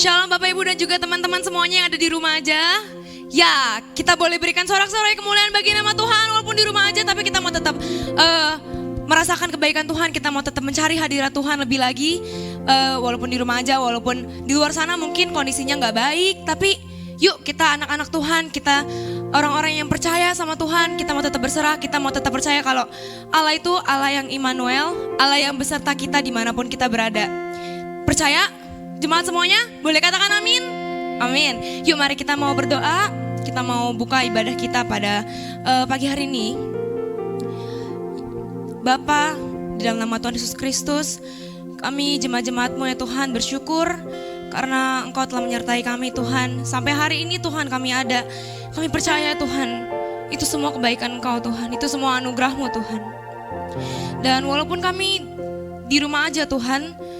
Shalom Bapak Ibu dan juga teman-teman semuanya yang ada di rumah aja. Ya, kita boleh berikan sorak-sorai kemuliaan bagi nama Tuhan walaupun di rumah aja, tapi kita mau tetap merasakan kebaikan Tuhan. Kita mau tetap mencari hadirat Tuhan lebih lagi, walaupun di rumah aja, walaupun di luar sana mungkin kondisinya nggak baik. Tapi yuk kita anak-anak Tuhan, kita orang-orang yang percaya sama Tuhan, kita mau tetap berserah, kita mau tetap percaya kalau Allah itu Allah yang Immanuel, Allah yang beserta kita dimanapun kita berada. Percaya? Jemaat semuanya, boleh katakan amin? Amin. Yuk mari kita mau berdoa, kita mau buka ibadah kita pada pagi hari ini. Bapa, di dalam nama Tuhan Yesus Kristus, kami jemaat-jemaat-Mu ya Tuhan bersyukur karena Engkau telah menyertai kami Tuhan. Sampai hari ini Tuhan kami ada, kami percaya Tuhan, itu semua kebaikan Engkau Tuhan, itu semua anugerah-Mu Tuhan. Dan walaupun kami di rumah aja Tuhan,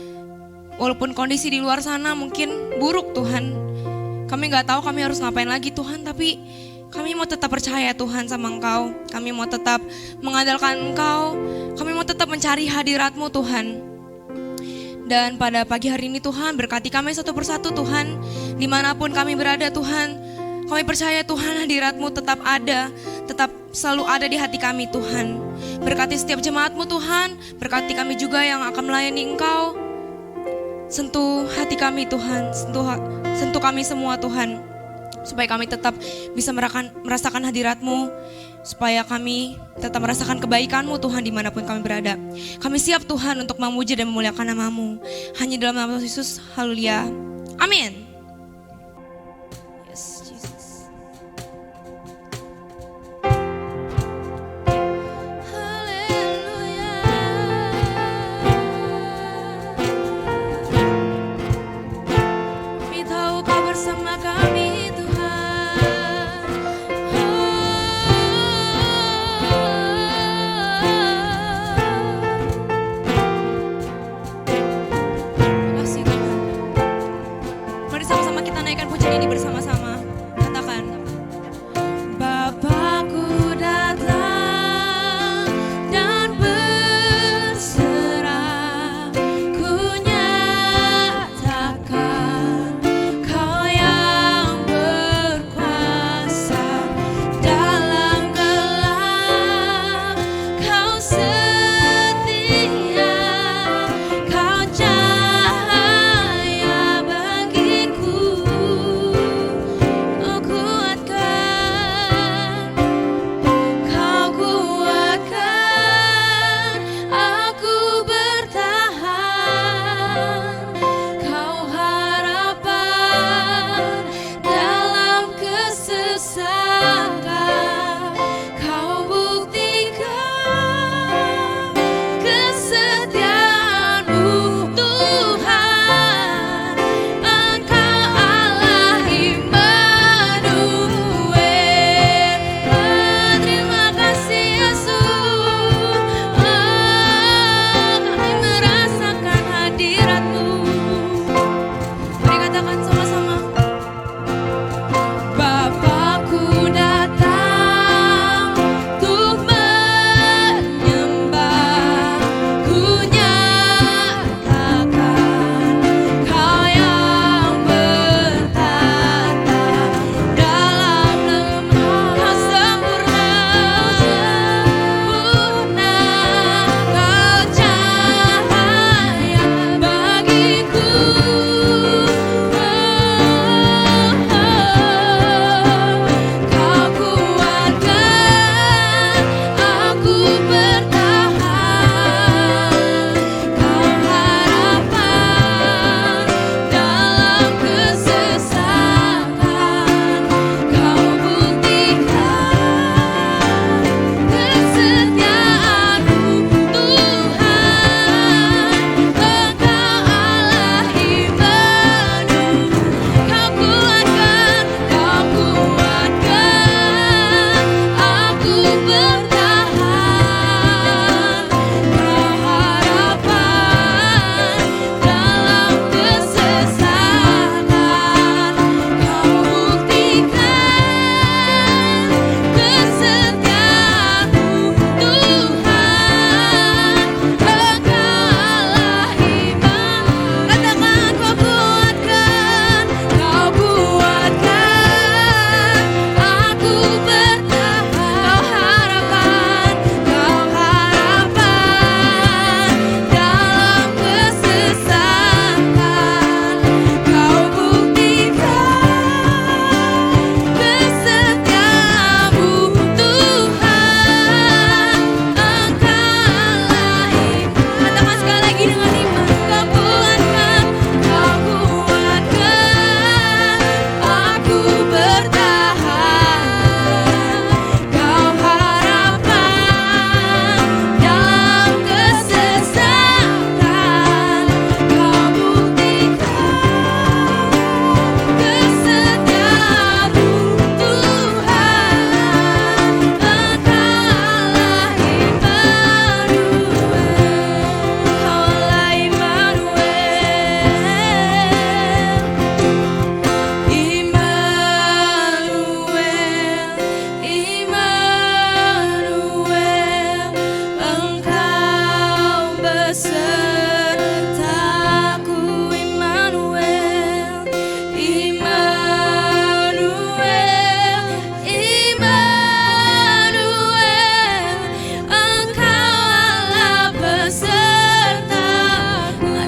walaupun kondisi di luar sana mungkin buruk Tuhan, kami gak tahu kami harus ngapain lagi Tuhan, tapi kami mau tetap percaya Tuhan sama Engkau. Kami mau tetap mengandalkan Engkau, kami mau tetap mencari hadirat-Mu Tuhan. Dan pada pagi hari ini Tuhan, berkati kami satu persatu Tuhan, dimanapun kami berada Tuhan. Kami percaya Tuhan hadirat-Mu tetap ada, tetap selalu ada di hati kami Tuhan. Berkati setiap jemaat-Mu Tuhan, berkati kami juga yang akan melayani Engkau. Sentuh hati kami Tuhan, sentuh kami semua Tuhan, supaya kami tetap bisa merasakan hadirat-Mu, supaya kami tetap merasakan kebaikan-Mu Tuhan dimanapun kami berada. Kami siap Tuhan untuk memuji dan memuliakan nama-Mu, hanya dalam nama Yesus, haleluya, amin. Yes, Jesus. Bersama kami Tuhan. Terima kasih Tuhan. Mari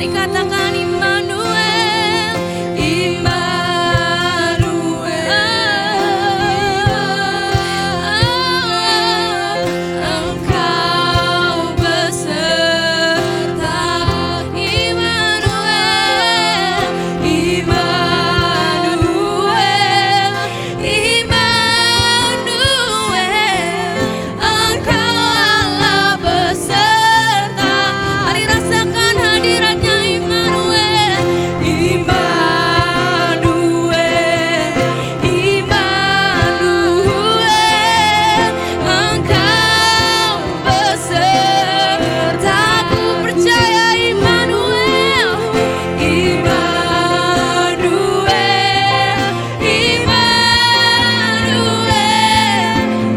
Mari katakan Immanuel, Engkau beserta. Immanuel, Immanuel, Immanuel, Engkau Allah beserta. Mari rasakan hadiratnya Immanuel, Immanuel, Immanuel, Engkau beserta. Ku percaya Immanuel, Immanuel, Immanuel,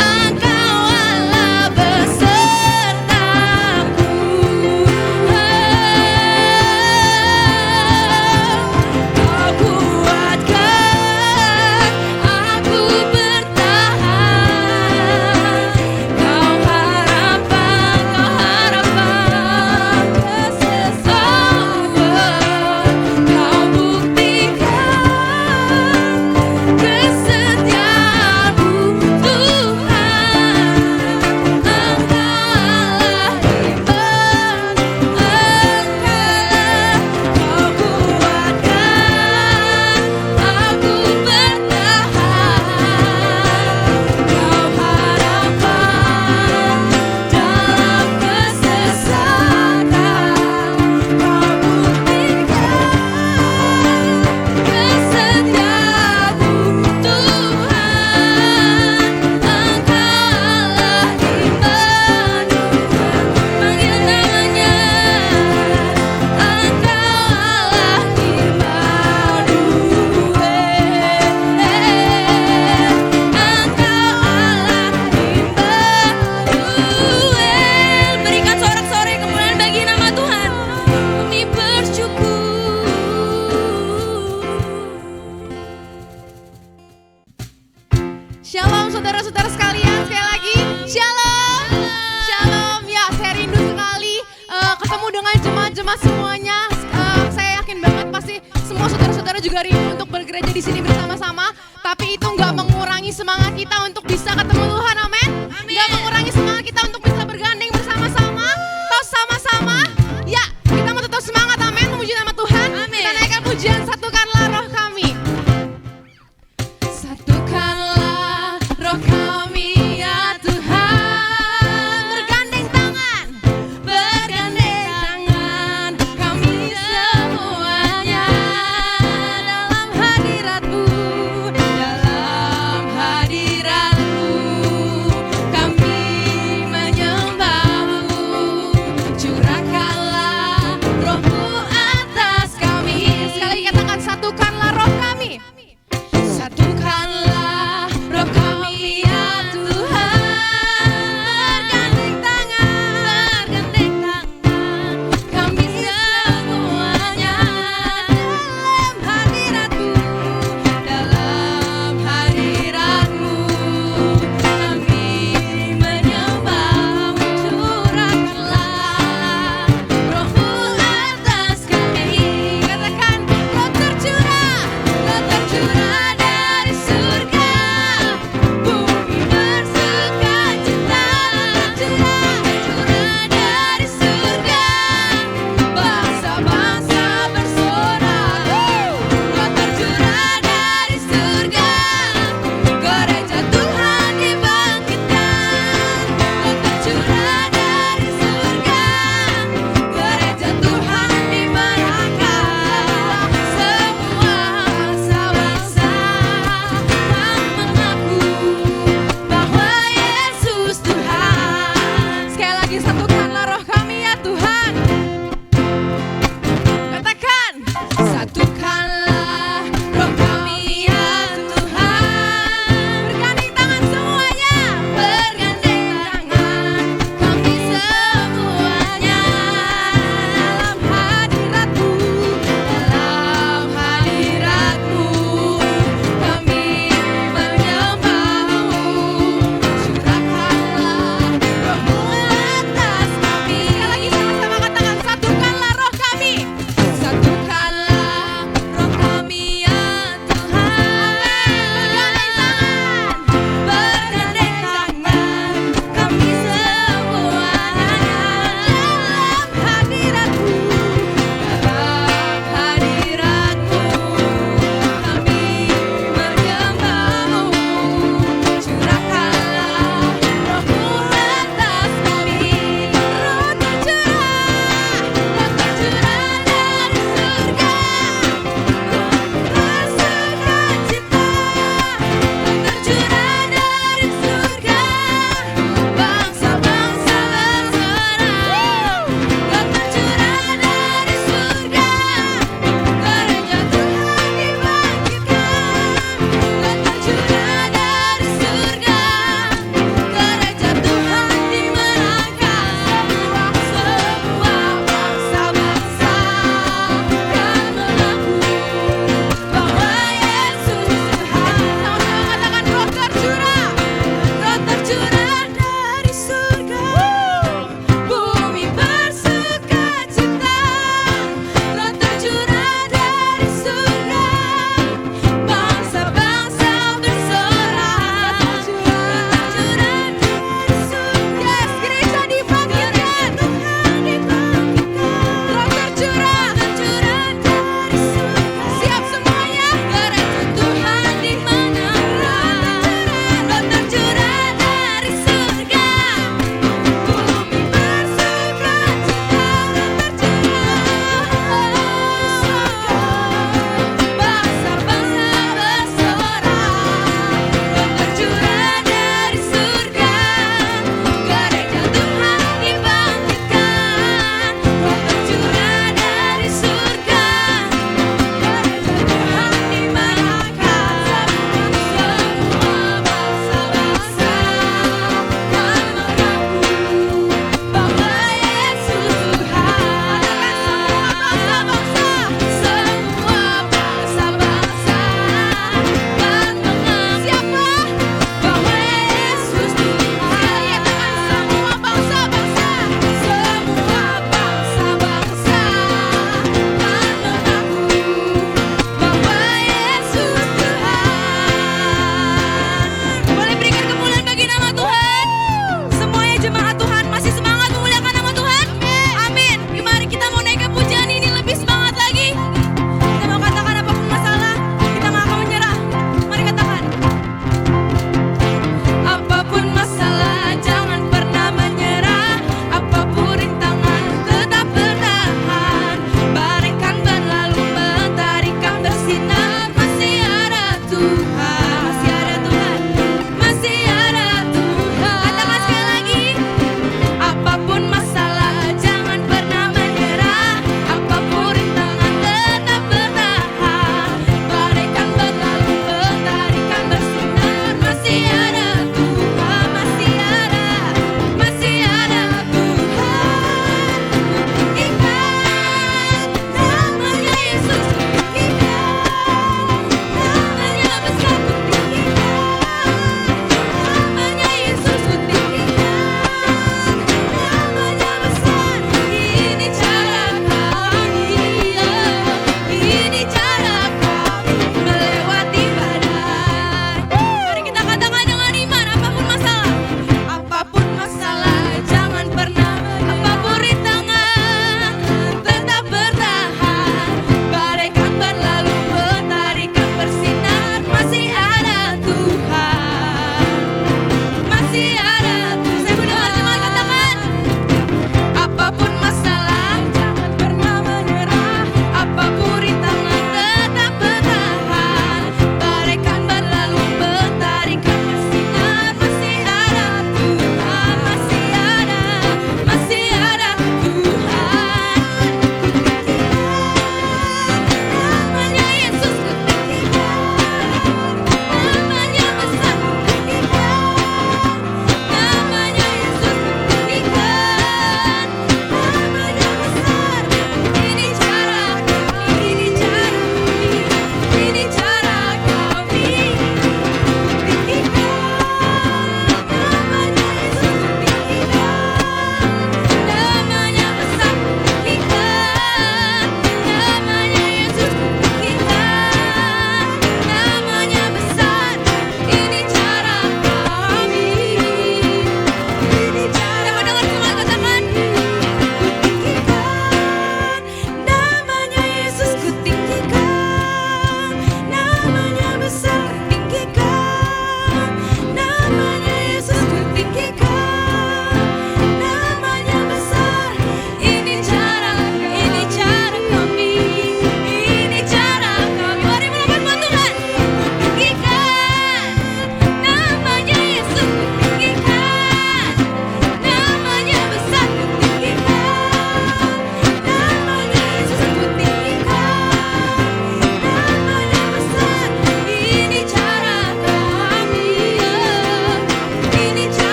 Engkau Allah besertaku. Kau kuatkan aku bertahan. Kau harapan kesesakan. Kau buktikan kesetiaanmu Tuhan. Engkau Allah iman, Kau kuatkan aku bertahan. Kau harapan dalam kesesakan. Kau buktikan kesetiaanmu Tuhan. Engkau Allah Immanuel. Panggil namanya. Engkau Allah Immanuel. Berikan sorak-sorai kemuliaan bagi nama Tuhan. Kami bersyukur. Shalom saudara-saudara sekalian, sekali lagi Shalom. Shalom, ya saya rindu sekali ketemu dengan jemaat-jemaat semuanya. Saya yakin banget pasti semua saudara-saudara juga rindu untuk bergereja di sini bersama-sama. Tapi itu nggak mengurangi semangat kita untuk bisa ketemu Tuhan, amin. Nggak mengurangi semangat kita untuk bisa bergandeng bersama-sama. Terus sama-sama, ya kita mau tetap semangat, amin, memuji nama Tuhan. Kita naikkan pujian Satukanlah Roh Kami. Satukanlah roh kami ya Tuhan. Bergandeng tangan kami semuanya dalam hadirat-Mu, dalam hadirat-Mu kami menyembah-Mu. Curahkanlah roh-Mu atas kami. Sekali katakan satukanlah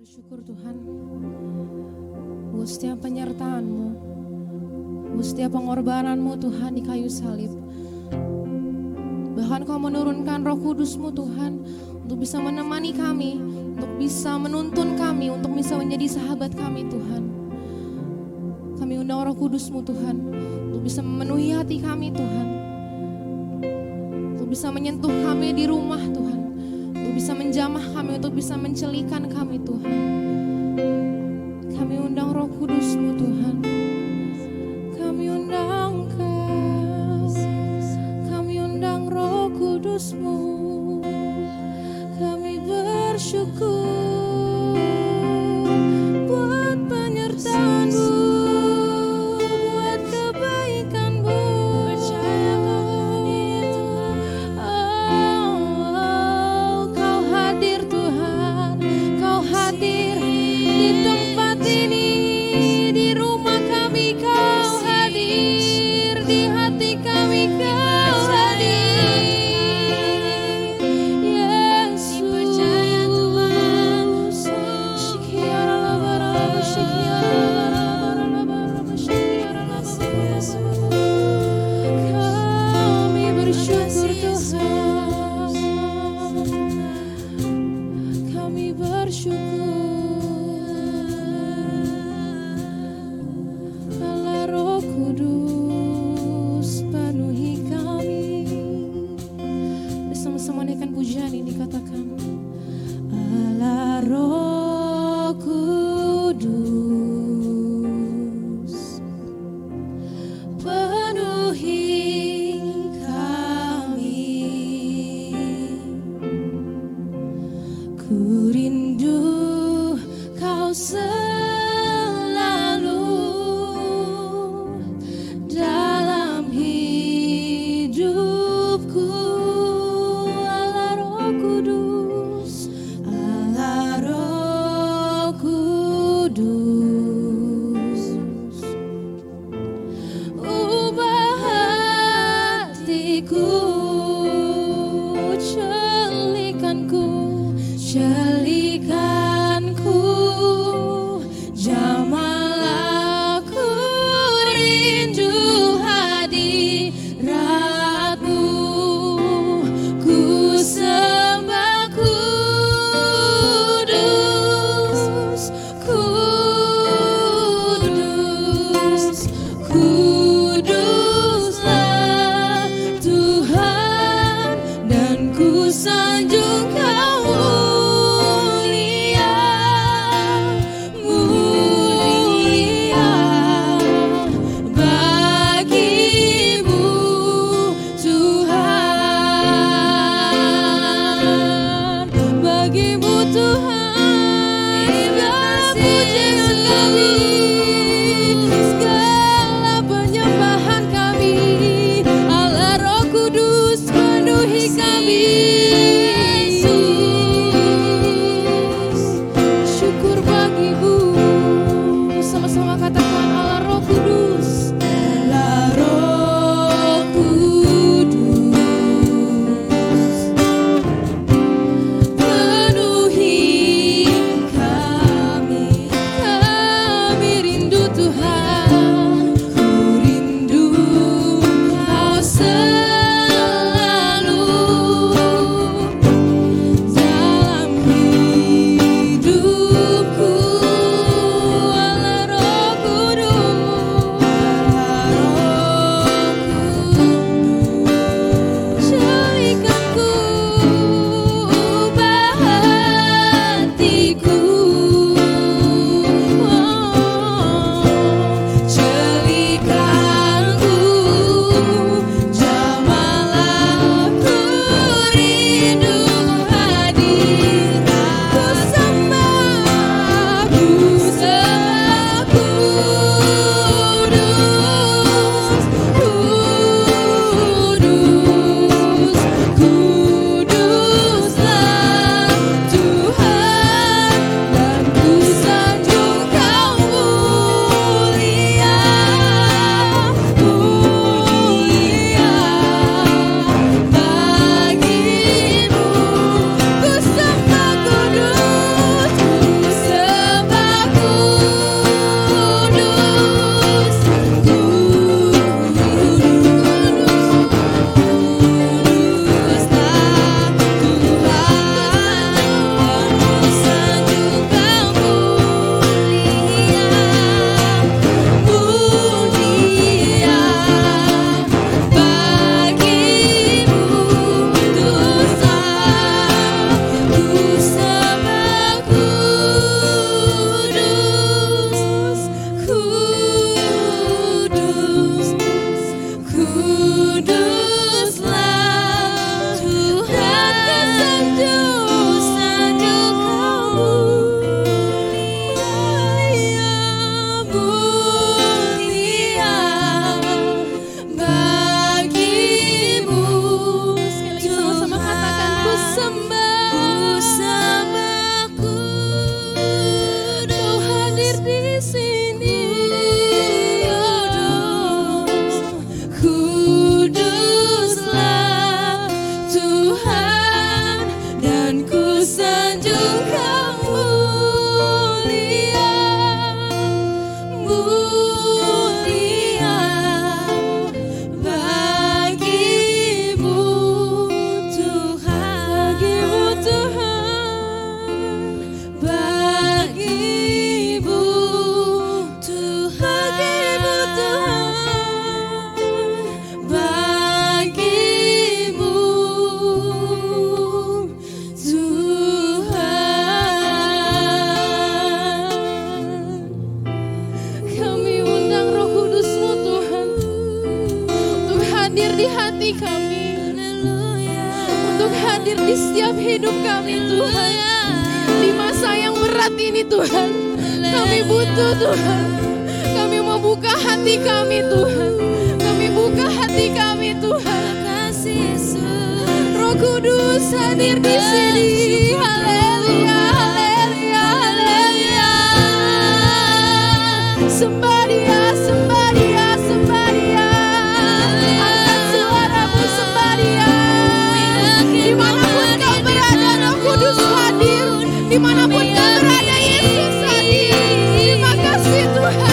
bersyukur Tuhan buat setiap penyertaan-Mu, buat setiap pengorbanan-Mu Tuhan di kayu salib. Bahkan Kau menurunkan Roh Kudus-Mu Tuhan untuk bisa menemani kami, untuk bisa menuntun kami, untuk bisa menjadi sahabat kami Tuhan. Kami undang Roh Kudus-Mu Tuhan untuk bisa memenuhi hati kami Tuhan, untuk bisa menyentuh kami di rumah Tuhan, untuk bisa menjamah kami, untuk bisa mencelikan kami Tuhan. Kami undang Roh Kudus-Mu Tuhan, kami undang Kau, kami undang Roh Kudus-Mu, kami bersyukur buat penyertaan-Mu, buat kebaikan-Mu. Percaya Kau hadir Tuhan. Oh, Kau hadir Tuhan, Kau hadir di tempat ini, di rumah kami Kau hadir, di hati kami Kau hadir. Yesus, percaya Tuhan. Kami bersyukur Tuhan, kami bersyukur. Allah Roh Kudus penuhi kami. Bersama-sama naikkan pujian ini, katakan Allah Roh Kudus penuhi kami. Ku rindu Kau selalu dalam hidupku. Allah Roh Kudus, Allah Roh Kudus, ubah hatiku, celikanku, jamah aku rindu hadirat-Mu. Ku sembah Kudus, Kudus, Kuduslah Tuhan, dan ku sanjung Kau Kau hadir di sini. Kuduslah Tuhan, dan ku sanjung Kau mulia, mulia bagimu Tuhan, bagimu Tuhan, bagimu Tuhan. Kami undang Roh Kudus-Mu Tuhan untuk hadir di hati kami, untuk hadir di setiap hidup kami Tuhan. Di masa yang berat ini Tuhan, kami butuh Tuhan. Kami mau buka hati kami Tuhan. Kami buka hati kami Tuhan. Roh Kudus hadir di sini. Haleluya, haleluya, haleluya. Sembah Dia, sembah Dia, sembah Dia. Angkat suaramu, sembah Dia. Dimanapun kau berada, Roh Kudus hadir. Dimanapun kau berada, Yesus hadir. Terima kasih Tuhan.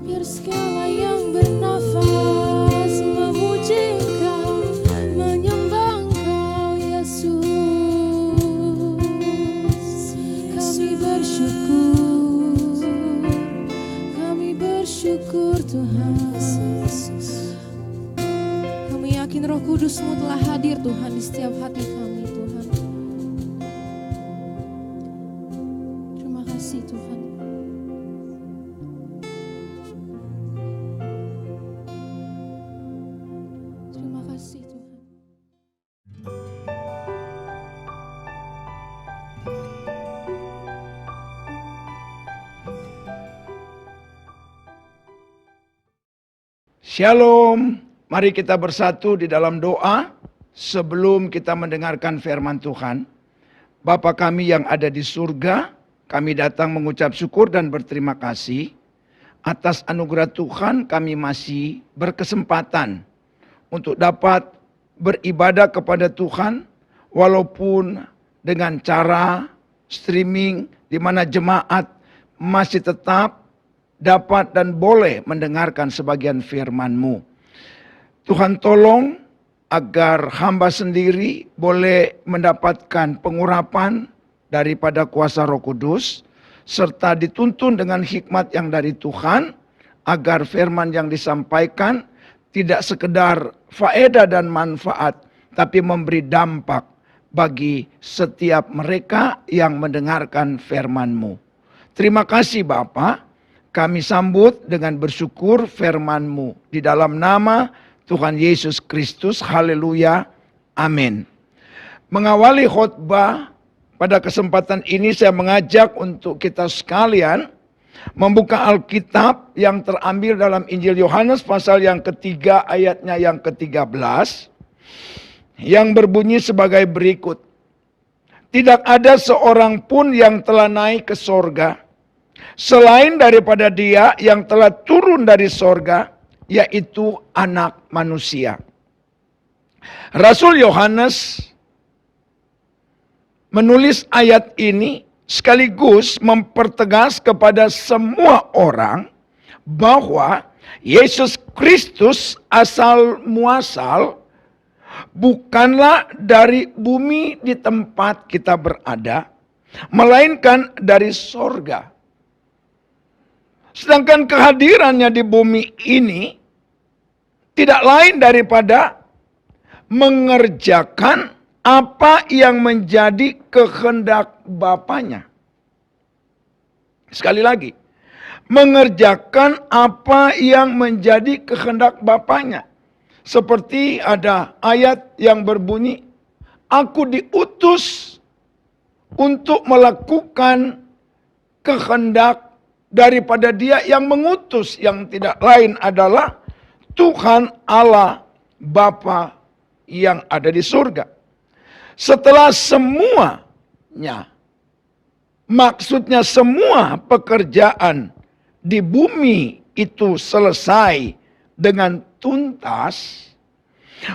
Biar segala yang bernafas memuji Engkau, menyembah Engkau Yesus. Kami bersyukur Tuhan. Kami yakin Roh Kudus-Mu telah hadir Tuhan di setiap hati kami Tuhan. Terima kasih Tuhan. Terima kasih Tuhan. Shalom, mari kita bersatu di dalam doa sebelum kita mendengarkan firman Tuhan. Bapa kami yang ada di surga, kami datang mengucap syukur dan berterima kasih atas anugerah Tuhan. Kami masih berkesempatan untuk dapat beribadah kepada Tuhan walaupun dengan cara streaming di mana jemaat masih tetap dapat dan boleh mendengarkan sebagian firman-Mu. Tuhan tolong agar hamba sendiri boleh mendapatkan pengurapan daripada kuasa Roh Kudus, serta dituntun dengan hikmat yang dari Tuhan, agar firman yang disampaikan tidak sekedar faedah dan manfaat, tapi memberi dampak bagi setiap mereka yang mendengarkan firman-Mu. Terima kasih Bapa. Kami sambut dengan bersyukur firman-Mu. Di dalam nama Tuhan Yesus Kristus. Haleluya. Amin. Mengawali khotbah pada kesempatan ini saya mengajak untuk kita sekalian membuka Alkitab yang terambil dalam Injil Yohanes pasal yang ketiga ayatnya yang ke-13. Yang berbunyi sebagai berikut. Tidak ada seorang pun yang telah naik ke sorga selain daripada Dia yang telah turun dari sorga, yaitu Anak Manusia. Rasul Yohanes menulis ayat ini sekaligus mempertegas kepada semua orang bahwa Yesus Kristus asal muasal bukanlah dari bumi di tempat kita berada, melainkan dari sorga. Sedangkan kehadirannya di bumi ini tidak lain daripada mengerjakan apa yang menjadi kehendak Bapanya. Sekali lagi, mengerjakan apa yang menjadi kehendak Bapanya. Seperti ada ayat yang berbunyi, aku diutus untuk melakukan kehendak daripada Dia yang mengutus, yang tidak lain adalah Tuhan Allah Bapa yang ada di surga. Setelah semuanya, maksudnya semua pekerjaan di bumi itu selesai dengan tuntas,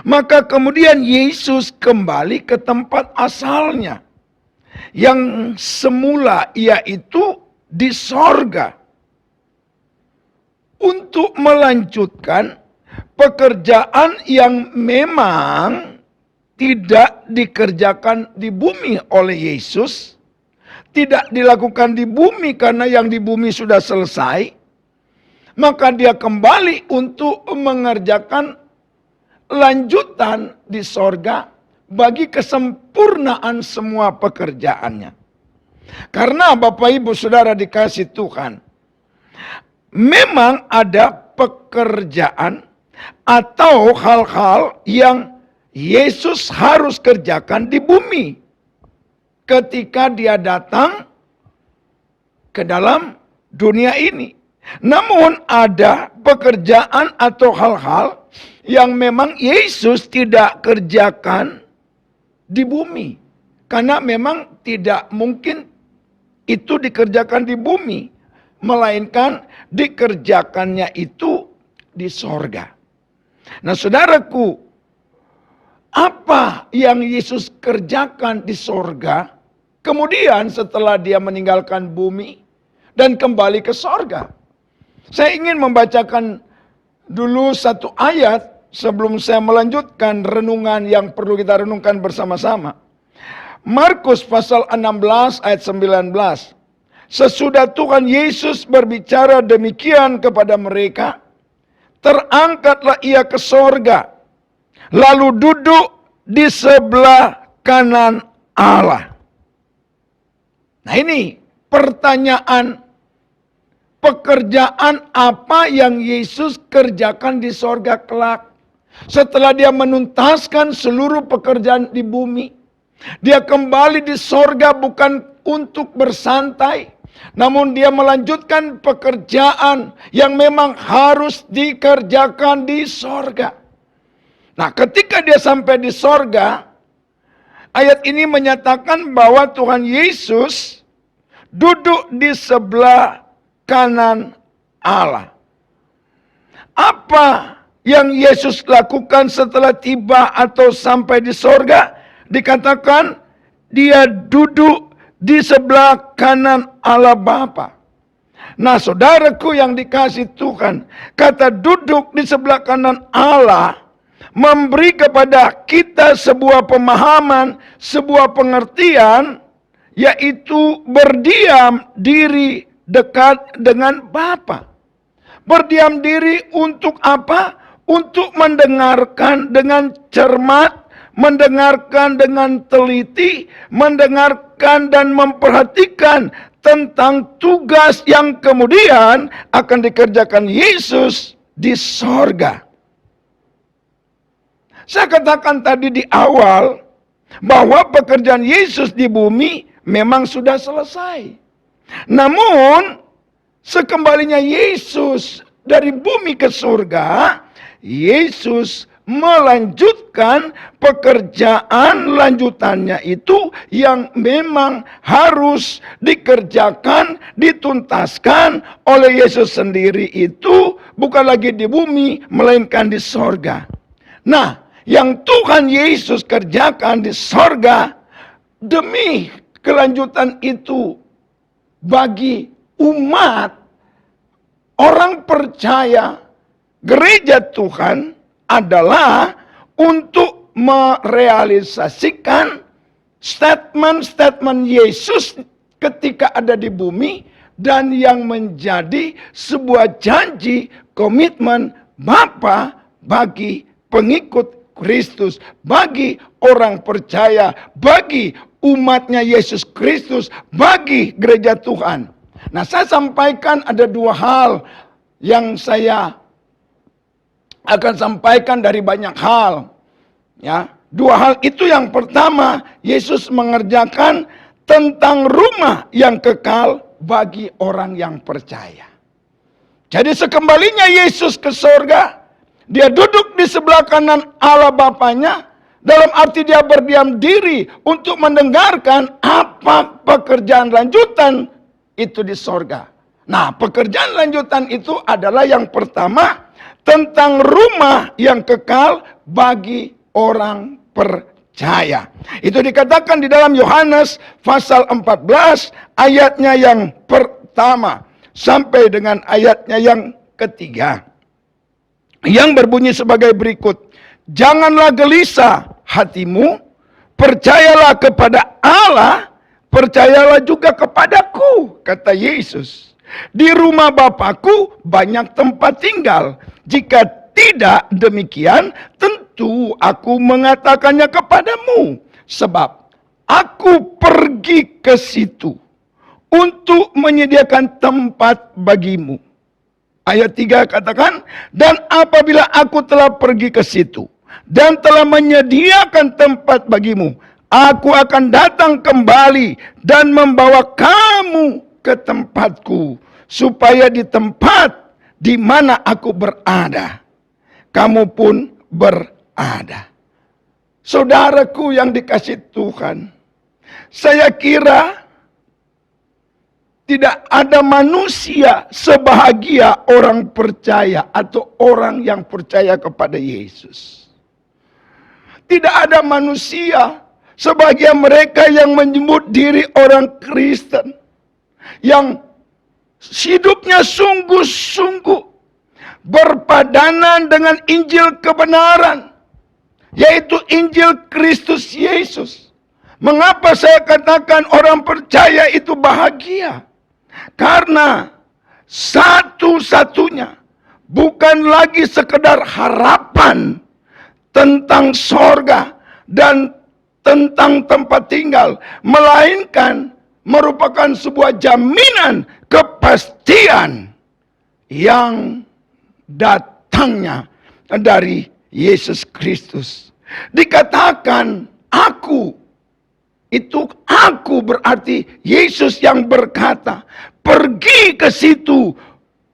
maka kemudian Yesus kembali ke tempat asalnya, yang semula yaitu di sorga, untuk melanjutkan pekerjaan yang memang tidak dikerjakan di bumi oleh Yesus, tidak dilakukan di bumi karena yang di bumi sudah selesai, maka Dia kembali untuk mengerjakan lanjutan di sorga bagi kesempurnaan semua pekerjaannya. Karena Bapak Ibu Saudara dikasih Tuhan, memang ada pekerjaan atau hal-hal yang Yesus harus kerjakan di bumi ketika Dia datang ke dalam dunia ini. Namun ada pekerjaan atau hal-hal yang memang Yesus tidak kerjakan di bumi. Karena memang tidak mungkin itu dikerjakan di bumi, melainkan dikerjakannya itu di sorga. Nah saudaraku, apa yang Yesus kerjakan di sorga, kemudian setelah Dia meninggalkan bumi dan kembali ke sorga? Saya ingin membacakan dulu satu ayat sebelum saya melanjutkan renungan yang perlu kita renungkan bersama-sama. Markus pasal 16 ayat 19. Sesudah Tuhan Yesus berbicara demikian kepada mereka, terangkatlah Ia ke sorga, lalu duduk di sebelah kanan Allah. Nah ini pertanyaan, pekerjaan apa yang Yesus kerjakan di sorga kelak. Setelah Dia menuntaskan seluruh pekerjaan di bumi, Dia kembali di sorga bukan untuk bersantai, namun Dia melanjutkan pekerjaan yang memang harus dikerjakan di sorga. Nah, ketika Dia sampai di sorga, ayat ini menyatakan bahwa Tuhan Yesus duduk di sebelah kanan Allah. Apa yang Yesus lakukan setelah tiba atau sampai di sorga? Dikatakan Dia duduk di sebelah kanan Allah Bapa. Nah saudaraku yang dikasih Tuhan, kata duduk di sebelah kanan Allah memberi kepada kita sebuah pemahaman, sebuah pengertian, yaitu berdiam diri dekat dengan Bapa. Berdiam diri untuk apa? Untuk mendengarkan dengan cermat, mendengarkan dengan teliti, mendengarkan dan memperhatikan tentang tugas yang kemudian akan dikerjakan Yesus di sorga. Saya katakan tadi di awal bahwa pekerjaan Yesus di bumi memang sudah selesai. Namun sekembalinya Yesus dari bumi ke surga, Yesus melanjutkan pekerjaan lanjutannya itu yang memang harus dikerjakan, dituntaskan oleh Yesus sendiri itu bukan lagi di bumi, melainkan di sorga. Nah, yang Tuhan Yesus kerjakan di sorga demi kelanjutan itu bagi umat orang percaya gereja Tuhan adalah untuk merealisasikan statement-statement Yesus ketika ada di bumi dan yang menjadi sebuah janji komitmen Bapa bagi pengikut Kristus, bagi orang percaya, bagi umatnya Yesus Kristus, bagi gereja Tuhan. Nah, saya sampaikan ada dua hal yang saya akan sampaikan dari banyak hal. Ya, dua hal itu yang pertama, Yesus mengerjakan tentang rumah yang kekal bagi orang yang percaya. Jadi sekembalinya Yesus ke sorga, dia duduk di sebelah kanan Allah Bapanya, dalam arti dia berdiam diri untuk mendengarkan apa pekerjaan lanjutan itu di sorga. Nah, pekerjaan lanjutan itu adalah yang pertama, tentang rumah yang kekal bagi orang percaya. Itu dikatakan di dalam Yohanes pasal 14 ayatnya yang pertama sampai dengan ayatnya yang ketiga. Yang berbunyi sebagai berikut. Janganlah gelisah hatimu, percayalah kepada Allah, percayalah juga kepadaku, kata Yesus. Di rumah Bapakku banyak tempat tinggal. Jika tidak demikian, tentu aku mengatakannya kepadamu. Sebab aku pergi ke situ untuk menyediakan tempat bagimu. Ayat 3 katakan, dan apabila aku telah pergi ke situ dan telah menyediakan tempat bagimu, aku akan datang kembali dan membawa kamu ke tempatku, supaya di tempat di mana aku berada, kamu pun berada. Saudaraku yang dikasihi Tuhan, saya kira tidak ada manusia sebahagia orang percaya atau orang yang percaya kepada Yesus. Tidak ada manusia sebahagia mereka yang menyebut diri orang Kristen, yang hidupnya sungguh-sungguh berpadanan dengan Injil kebenaran, yaitu Injil Kristus Yesus. Mengapa saya katakan orang percaya itu bahagia? Karena satu-satunya bukan lagi sekedar harapan tentang sorga dan tentang tempat tinggal, melainkan merupakan sebuah jaminan kepastian yang datangnya dari Yesus Kristus. Dikatakan aku, itu aku berarti Yesus yang berkata, pergi ke situ,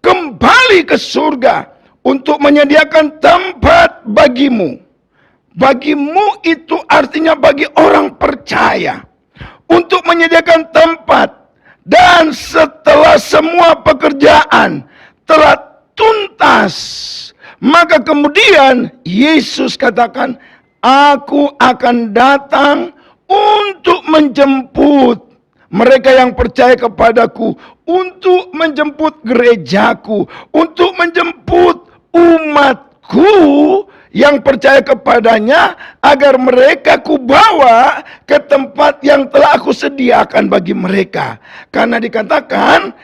kembali ke surga untuk menyediakan tempat bagimu. Bagimu itu artinya bagi orang percaya. Untuk menyediakan tempat. Dan setelah semua pekerjaan telah tuntas, maka kemudian Yesus katakan, aku akan datang untuk menjemput mereka yang percaya kepadaku, untuk menjemput gerejaku, untuk menjemput umatku yang percaya kepadanya, agar mereka kubawa ke tempat yang telah aku sediakan bagi mereka. Karena dikatakan,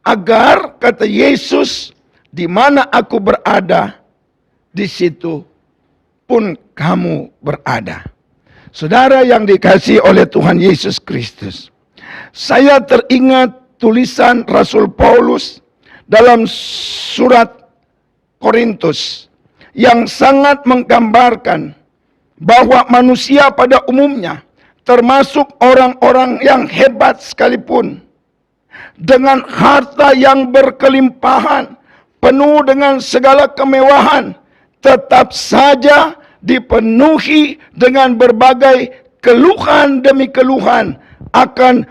agar, kata Yesus, di mana aku berada, di situ pun kamu berada. Saudara yang dikasihi oleh Tuhan Yesus Kristus, saya teringat tulisan Rasul Paulus dalam surat Korintus yang sangat menggambarkan bahwa manusia pada umumnya, termasuk orang-orang yang hebat sekalipun, dengan harta yang berkelimpahan, penuh dengan segala kemewahan, tetap saja dipenuhi dengan berbagai keluhan demi keluhan akan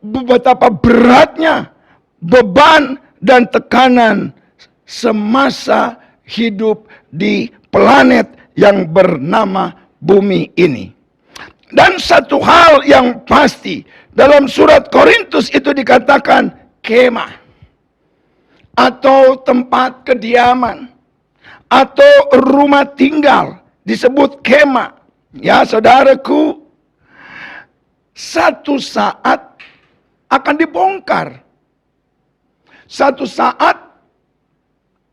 betapa beratnya beban dan tekanan semasa hidup di planet yang bernama bumi ini. Dan satu hal yang pasti, dalam surat Korintus itu dikatakan kemah, atau tempat kediaman, atau rumah tinggal, disebut kemah. Ya saudaraku, satu saat akan dibongkar. Satu saat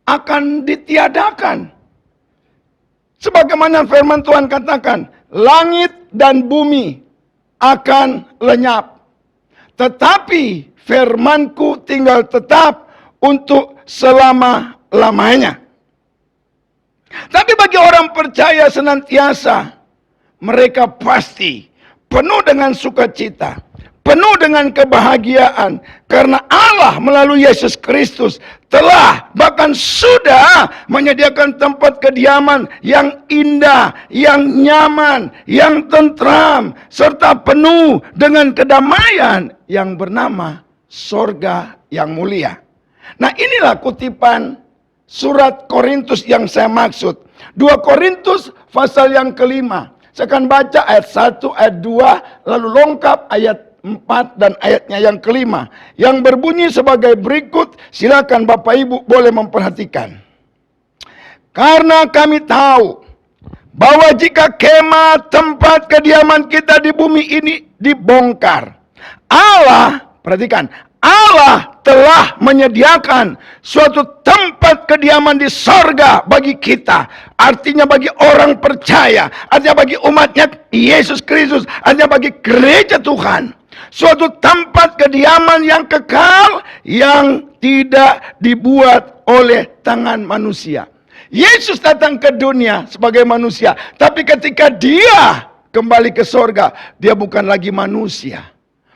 akan ditiadakan. Sebagaimana firman Tuhan katakan, langit dan bumi akan lenyap, tetapi firmanku tinggal tetap untuk selama-lamanya. Tapi bagi orang percaya senantiasa, mereka pasti penuh dengan sukacita, penuh dengan kebahagiaan, karena Allah melalui Yesus Kristus telah bahkan sudah menyediakan tempat kediaman yang indah, yang nyaman, yang tentram, serta penuh dengan kedamaian yang bernama sorga yang mulia. Nah, inilah kutipan surat Korintus yang saya maksud. 2 Korintus pasal yang kelima. Saya akan baca ayat 1, ayat 2, lalu lengkap ayat 4 dan ayatnya yang kelima. Yang berbunyi sebagai berikut, silakan Bapak Ibu boleh memperhatikan. Karena kami tahu bahwa jika kemah tempat kediaman kita di bumi ini dibongkar, Allah, perhatikan, Allah telah menyediakan suatu tempat kediaman di sorga bagi kita. Artinya bagi orang percaya, artinya bagi umatnya Yesus Kristus, artinya bagi gereja Tuhan. Suatu tempat kediaman yang kekal, yang tidak dibuat oleh tangan manusia. Yesus datang ke dunia sebagai manusia, tapi ketika dia kembali ke sorga, dia bukan lagi manusia,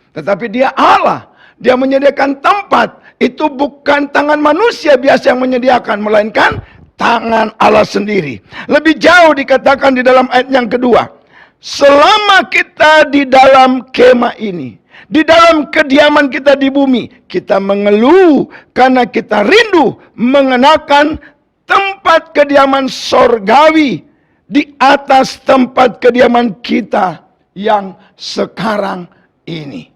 tetapi dia Allah. Dia menyediakan tempat. Itu bukan tangan manusia biasa yang menyediakan, melainkan tangan Allah sendiri. Lebih jauh dikatakan di dalam ayat yang kedua, selama kita di dalam kemah ini, di dalam kediaman kita di bumi, kita mengeluh karena kita rindu mengenakan tempat kediaman sorgawi di atas tempat kediaman kita yang sekarang ini.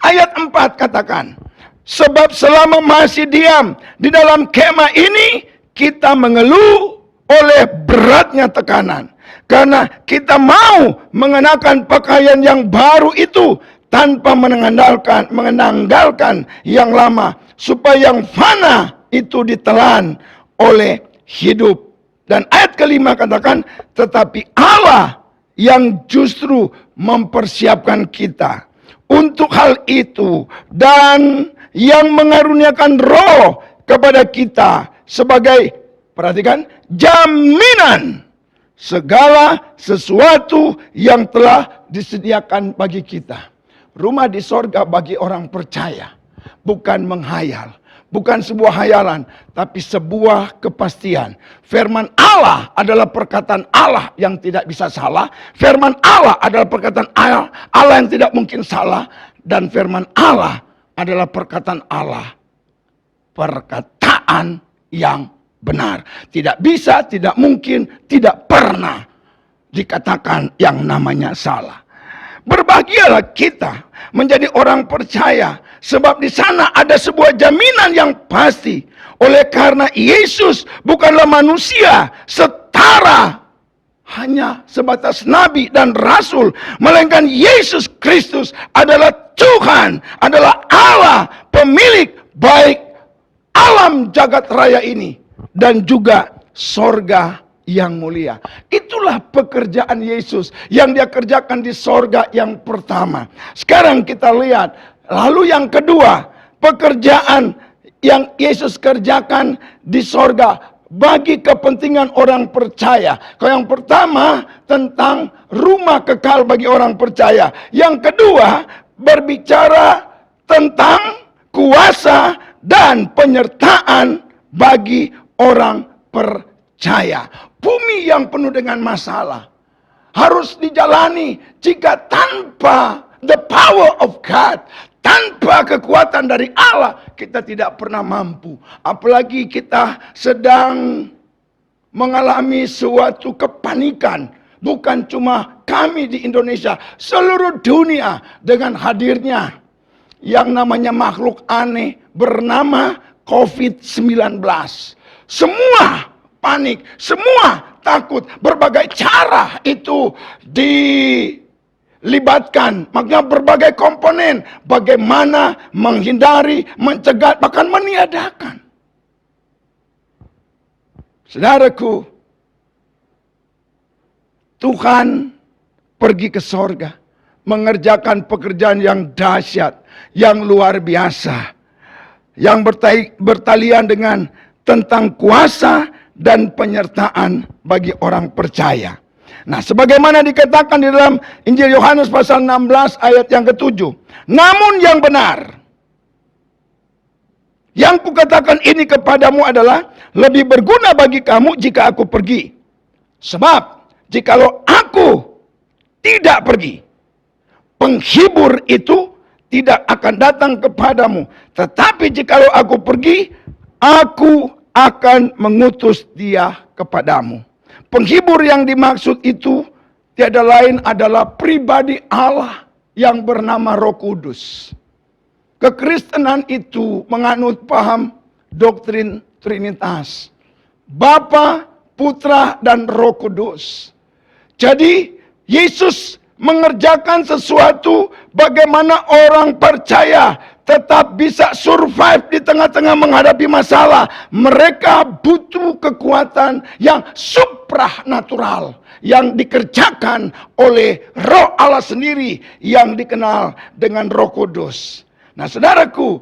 Ayat 4 katakan, sebab selama masih diam di dalam kemah ini, kita mengeluh oleh beratnya tekanan. Karena kita mau mengenakan pakaian yang baru itu tanpa menanggalkan yang lama, supaya yang fana itu ditelan oleh hidup. Dan ayat kelima katakan, tetapi Allah yang justru mempersiapkan kita untuk hal itu, dan yang mengaruniakan roh kepada kita sebagai, perhatikan, jaminan segala sesuatu yang telah disediakan bagi kita. Rumah di sorga bagi orang percaya bukan menghayal, bukan sebuah hayalan, tapi sebuah kepastian. Firman Allah adalah perkataan Allah yang tidak bisa salah. Firman Allah adalah perkataan Allah yang tidak mungkin salah. Dan firman Allah adalah perkataan Allah, perkataan yang benar. Tidak bisa, tidak mungkin, tidak pernah dikatakan yang namanya salah. Berbahagialah kita menjadi orang percaya, sebab di sana ada sebuah jaminan yang pasti. Oleh karena Yesus bukanlah manusia setara hanya sebatas nabi dan rasul, melainkan Yesus Kristus adalah Tuhan, adalah Allah, pemilik baik alam jagat raya ini dan juga sorga yang mulia. Itulah pekerjaan Yesus yang dia kerjakan di sorga yang pertama. Sekarang kita lihat, lalu yang kedua, pekerjaan yang Yesus kerjakan di sorga bagi kepentingan orang percaya. Kalau yang pertama tentang rumah kekal bagi orang percaya. Yang kedua berbicara tentang kuasa dan penyertaan bagi orang percaya. Bumi yang penuh dengan masalah harus dijalani jika tanpa the power of God, tanpa kekuatan dari Allah, kita tidak pernah mampu. Apalagi kita sedang mengalami suatu kepanikan. Bukan cuma kami di Indonesia, seluruh dunia dengan hadirnya yang namanya makhluk aneh bernama COVID-19. Semua panik, semua takut, berbagai cara itu dilibatkan, makanya berbagai komponen, bagaimana menghindari, mencegah, bahkan meniadakan. Saudaraku, Tuhan pergi ke sorga, mengerjakan pekerjaan yang dahsyat, yang luar biasa, yang bertalian dengan tentang kuasa dan penyertaan bagi orang percaya. Nah, sebagaimana dikatakan di dalam Injil Yohanes pasal 16 ayat yang ke-7. Namun yang benar, yang kukatakan ini kepadamu adalah lebih berguna bagi kamu jika aku pergi. Sebab, jikalau aku tidak pergi, penghibur itu tidak akan datang kepadamu. Tetapi jikalau aku pergi, aku akan mengutus dia kepadamu. Penghibur yang dimaksud itu tiada lain adalah pribadi Allah yang bernama Roh Kudus. Kekristenan itu menganut paham doktrin Trinitas. Bapa, Putra, dan Roh Kudus. Jadi Yesus mengerjakan sesuatu bagaimana orang percaya tetap bisa survive di tengah-tengah menghadapi masalah. Mereka butuh kekuatan yang supranatural yang dikerjakan oleh Roh Allah sendiri yang dikenal dengan Roh Kudus. Nah, saudaraku,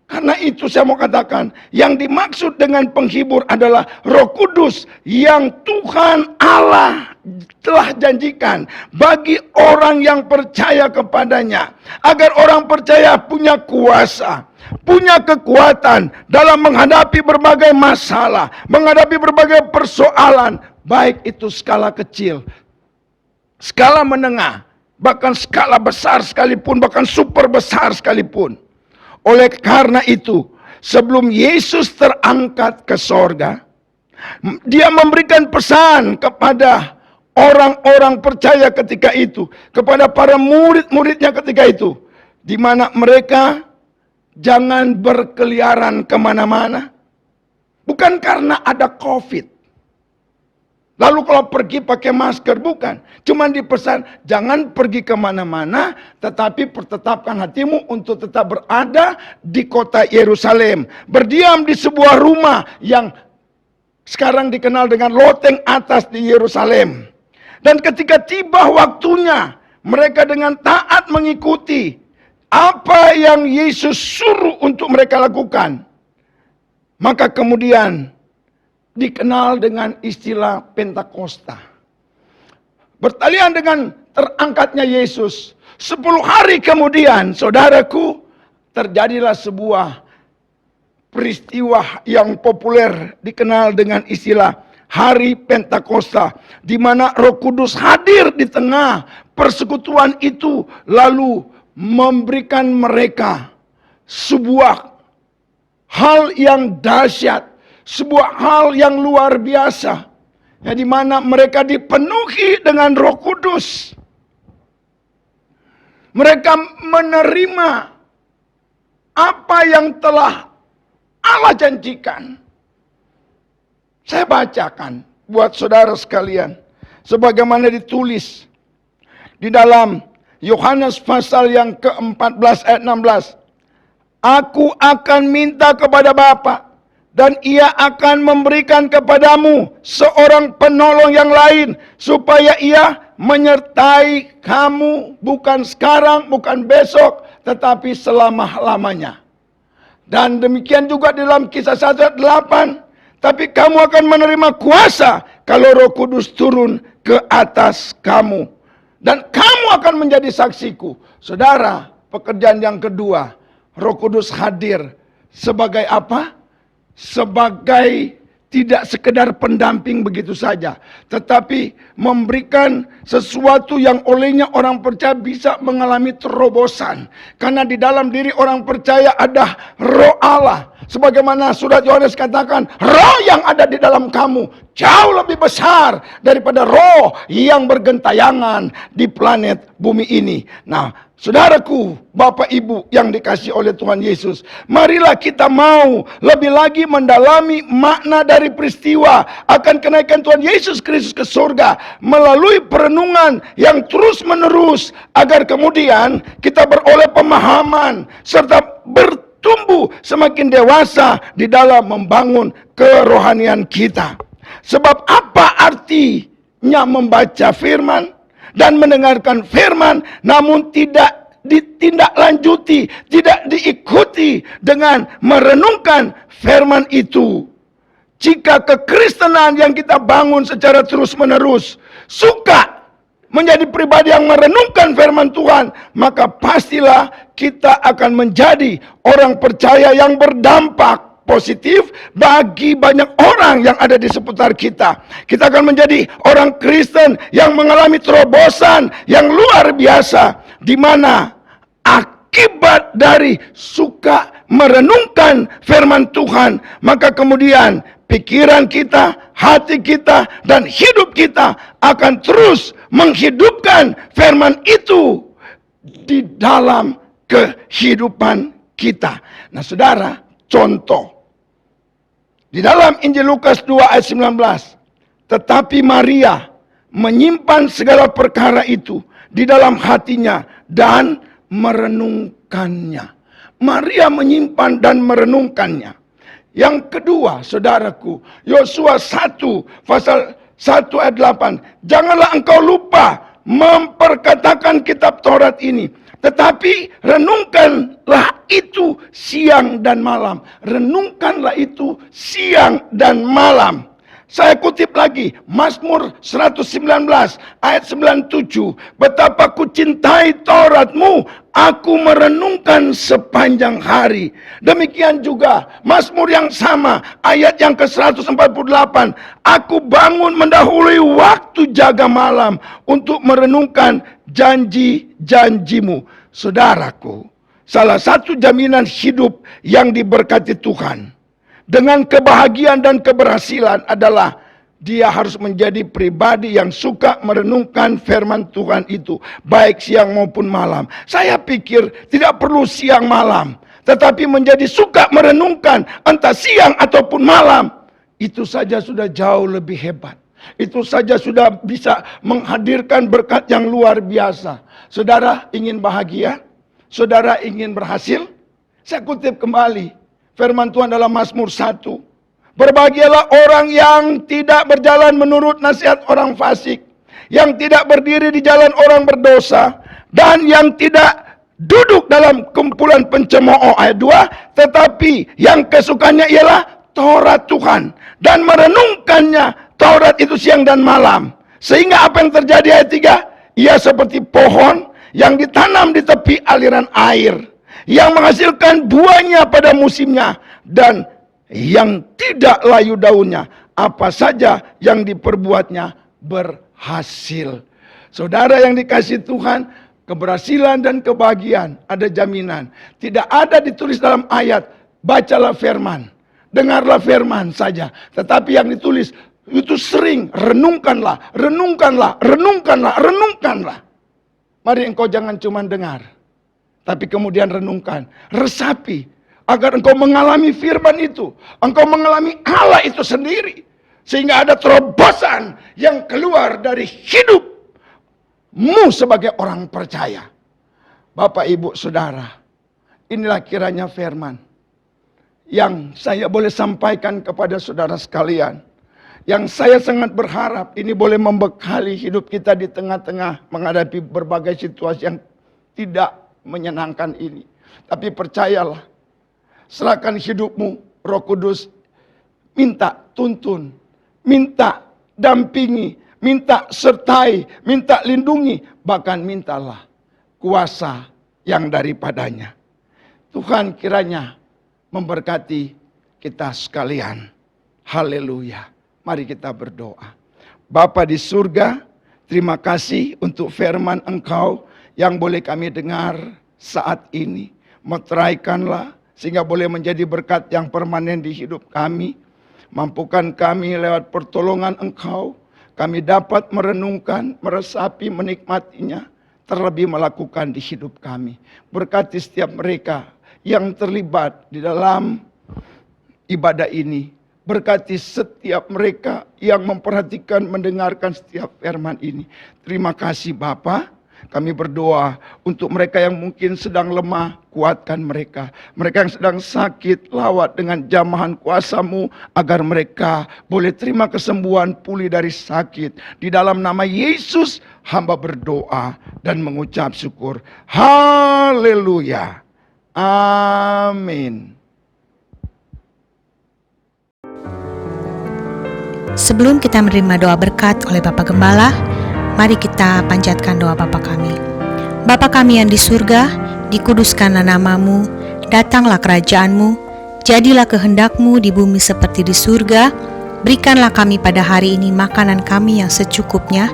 karena itu saya mau katakan, yang dimaksud dengan penghibur adalah Roh Kudus yang Tuhan Allah telah janjikan bagi orang yang percaya kepadanya. Agar orang percaya punya kuasa, punya kekuatan dalam menghadapi berbagai masalah, menghadapi berbagai persoalan. Baik itu skala kecil, skala menengah, bahkan skala besar sekalipun, bahkan super besar sekalipun. Oleh karena itu, sebelum Yesus terangkat ke sorga, dia memberikan pesan kepada orang-orang percaya ketika itu, kepada para murid-muridnya ketika itu, di mana mereka jangan berkeliaran kemana-mana. Bukan karena ada COVID. Lalu kalau pergi pakai masker, bukan. Cuman dipesan, jangan pergi kemana-mana, tetapi pertetapkan hatimu untuk tetap berada di kota Yerusalem. Berdiam di sebuah rumah yang sekarang dikenal dengan loteng atas di Yerusalem. Dan ketika tiba waktunya, mereka dengan taat mengikuti apa yang Yesus suruh untuk mereka lakukan. Maka kemudian dikenal dengan istilah Pentakosta. Bertalian dengan terangkatnya Yesus, 10 hari kemudian, saudaraku, terjadilah sebuah peristiwa yang populer dikenal dengan istilah Hari Pentakosta, di mana Roh Kudus hadir di tengah persekutuan itu, lalu memberikan mereka sebuah hal yang dahsyat, sebuah hal yang luar biasa, ya, di mana mereka dipenuhi dengan Roh Kudus. Mereka menerima apa yang telah Allah janjikan. Saya bacakan buat saudara sekalian, sebagaimana ditulis di dalam Yohanes pasal yang ke-14 ayat 16. Aku akan minta kepada Bapa, dan ia akan memberikan kepadamu seorang penolong yang lain, supaya ia menyertai kamu bukan sekarang, bukan besok, tetapi selama-lamanya. Dan demikian juga dalam Kisah 1 ayat 8. Tapi kamu akan menerima kuasa kalau Roh Kudus turun ke atas kamu. Dan kamu akan menjadi saksiku. Saudara, pekerjaan yang kedua, Roh Kudus hadir sebagai apa? Sebagai tidak sekedar pendamping begitu saja, tetapi memberikan sesuatu yang olehnya orang percaya bisa mengalami terobosan. Karena di dalam diri orang percaya ada Roh Allah. Sebagaimana surat Yohanes katakan, roh yang ada di dalam kamu jauh lebih besar daripada roh yang bergentayangan di planet bumi ini. Nah, saudaraku, Bapak Ibu yang dikasihi oleh Tuhan Yesus, marilah kita mau lebih lagi mendalami makna dari peristiwa akan kenaikan Tuhan Yesus Kristus ke surga melalui perenungan yang terus menerus, agar kemudian kita beroleh pemahaman serta bertumbuh semakin dewasa di dalam membangun kerohanian kita. Sebab apa artinya membaca firman dan mendengarkan firman namun tidak ditindaklanjuti, tidak diikuti dengan merenungkan firman itu? Jika kekristenan yang kita bangun secara terus-menerus suka menjadi pribadi yang merenungkan firman Tuhan, maka pastilah kita akan menjadi orang percaya yang berdampak positif bagi banyak orang yang ada di seputar kita. Kita akan menjadi orang Kristen yang mengalami terobosan yang luar biasa, di mana akibat dari suka merenungkan firman Tuhan, maka kemudian pikiran kita, hati kita, dan hidup kita akan terus menghidupkan firman itu di dalam kehidupan kita. Nah saudara, contoh di dalam Injil Lukas 2 ayat 19, tetapi Maria menyimpan segala perkara itu di dalam hatinya dan merenungkannya. Maria menyimpan dan merenungkannya. Yang kedua, saudaraku, Yosua 1 pasal 1 ayat 8. Janganlah engkau lupa memperkatakan kitab Taurat ini, tetapi renungkanlah itu siang dan malam. Renungkanlah itu siang dan malam. Saya kutip lagi, Mazmur 119 ayat 97. Betapa ku cintai Tauratmu, aku merenungkan sepanjang hari. Demikian juga Mazmur yang sama, ayat yang ke-148. Aku bangun mendahului waktu jaga malam untuk merenungkan janji-janjimu. Saudaraku, salah satu jaminan hidup yang diberkati Tuhan dengan kebahagiaan dan keberhasilan adalah dia harus menjadi pribadi yang suka merenungkan firman Tuhan itu, baik siang maupun malam. Saya pikir tidak perlu siang malam, tetapi menjadi suka merenungkan entah siang ataupun malam, itu saja sudah jauh lebih hebat. Itu saja sudah bisa menghadirkan berkat yang luar biasa. Saudara ingin bahagia? Saudara ingin berhasil? Saya kutip kembali firman Tuhan dalam Mazmur 1. Berbahagialah orang yang tidak berjalan menurut nasihat orang fasik, yang tidak berdiri di jalan orang berdosa, dan yang tidak duduk dalam kumpulan pencemooh. Ayat 2. Tetapi yang kesukaannya ialah Taurat Tuhan, dan merenungkannya Taurat itu siang dan malam. Sehingga apa yang terjadi? Ayat 3. Ia seperti pohon yang ditanam di tepi aliran air, yang menghasilkan buahnya pada musimnya, dan yang tidak layu daunnya. Apa saja yang diperbuatnya berhasil. Saudara yang dikasihi Tuhan, keberhasilan dan kebahagiaan ada jaminan. Tidak ada ditulis dalam ayat, bacalah firman, dengarlah firman saja. Tetapi yang ditulis itu sering, renungkanlah, renungkanlah, renungkanlah, renungkanlah. Mari engkau jangan cuma dengar, tapi kemudian renungkan, resapi, agar engkau mengalami firman itu. Engkau mengalami Allah itu sendiri. Sehingga ada terobosan yang keluar dari hidupmu sebagai orang percaya. Bapak, Ibu, Saudara, inilah kiranya firman yang saya boleh sampaikan kepada saudara sekalian. Yang saya sangat berharap ini boleh membekali hidup kita di tengah-tengah menghadapi berbagai situasi yang tidak menyenangkan ini. Tapi percayalah, serahkan hidupmu, Roh Kudus, minta tuntun, minta dampingi, minta sertai, minta lindungi, bahkan mintalah kuasa yang daripadanya. Tuhan kiranya memberkati kita sekalian. Haleluya. Mari kita berdoa. Bapa di surga, terima kasih untuk firman Engkau yang boleh kami dengar saat ini. Meteraikanlah sehingga boleh menjadi berkat yang permanen di hidup kami. Mampukan kami lewat pertolongan Engkau, kami dapat merenungkan, meresapi, menikmatinya, terlebih melakukan di hidup kami. Berkati setiap mereka yang terlibat di dalam ibadah ini. Berkati setiap mereka yang memperhatikan, mendengarkan setiap firman ini. Terima kasih Bapa. Kami berdoa untuk mereka yang mungkin sedang lemah, kuatkan mereka. Mereka yang sedang sakit, lawat dengan jamahan kuasa-Mu agar mereka boleh terima kesembuhan, pulih dari sakit. Di dalam nama Yesus, hamba berdoa dan mengucap syukur. Haleluya. Amin. Sebelum kita menerima doa berkat oleh Bapak Gembala, mari kita panjatkan doa Bapa kami. Bapa kami yang di surga, dikuduskanlah nama-Mu, datanglah kerajaan-Mu, jadilah kehendak-Mu di bumi seperti di surga. Berikanlah kami pada hari ini makanan kami yang secukupnya,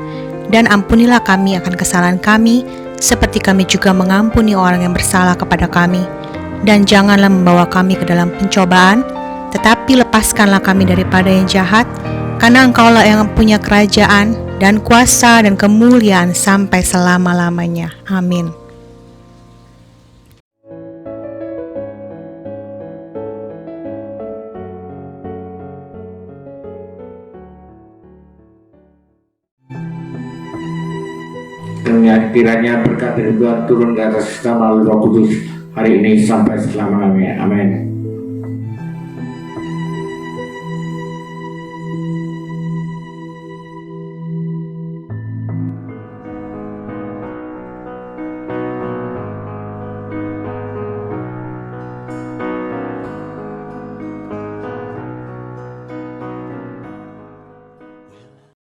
dan ampunilah kami akan kesalahan kami, seperti kami juga mengampuni orang yang bersalah kepada kami. Dan janganlah membawa kami ke dalam pencobaan, tetapi lepaskanlah kami daripada yang jahat, karena Engkaulah yang punya kerajaan dan kuasa dan kemuliaan sampai selama-lamanya. Amin. Kiranya berkat dari Tuhan turun ke atas kita melalui Roh Kudus hari ini sampai selama-lamanya. Amin.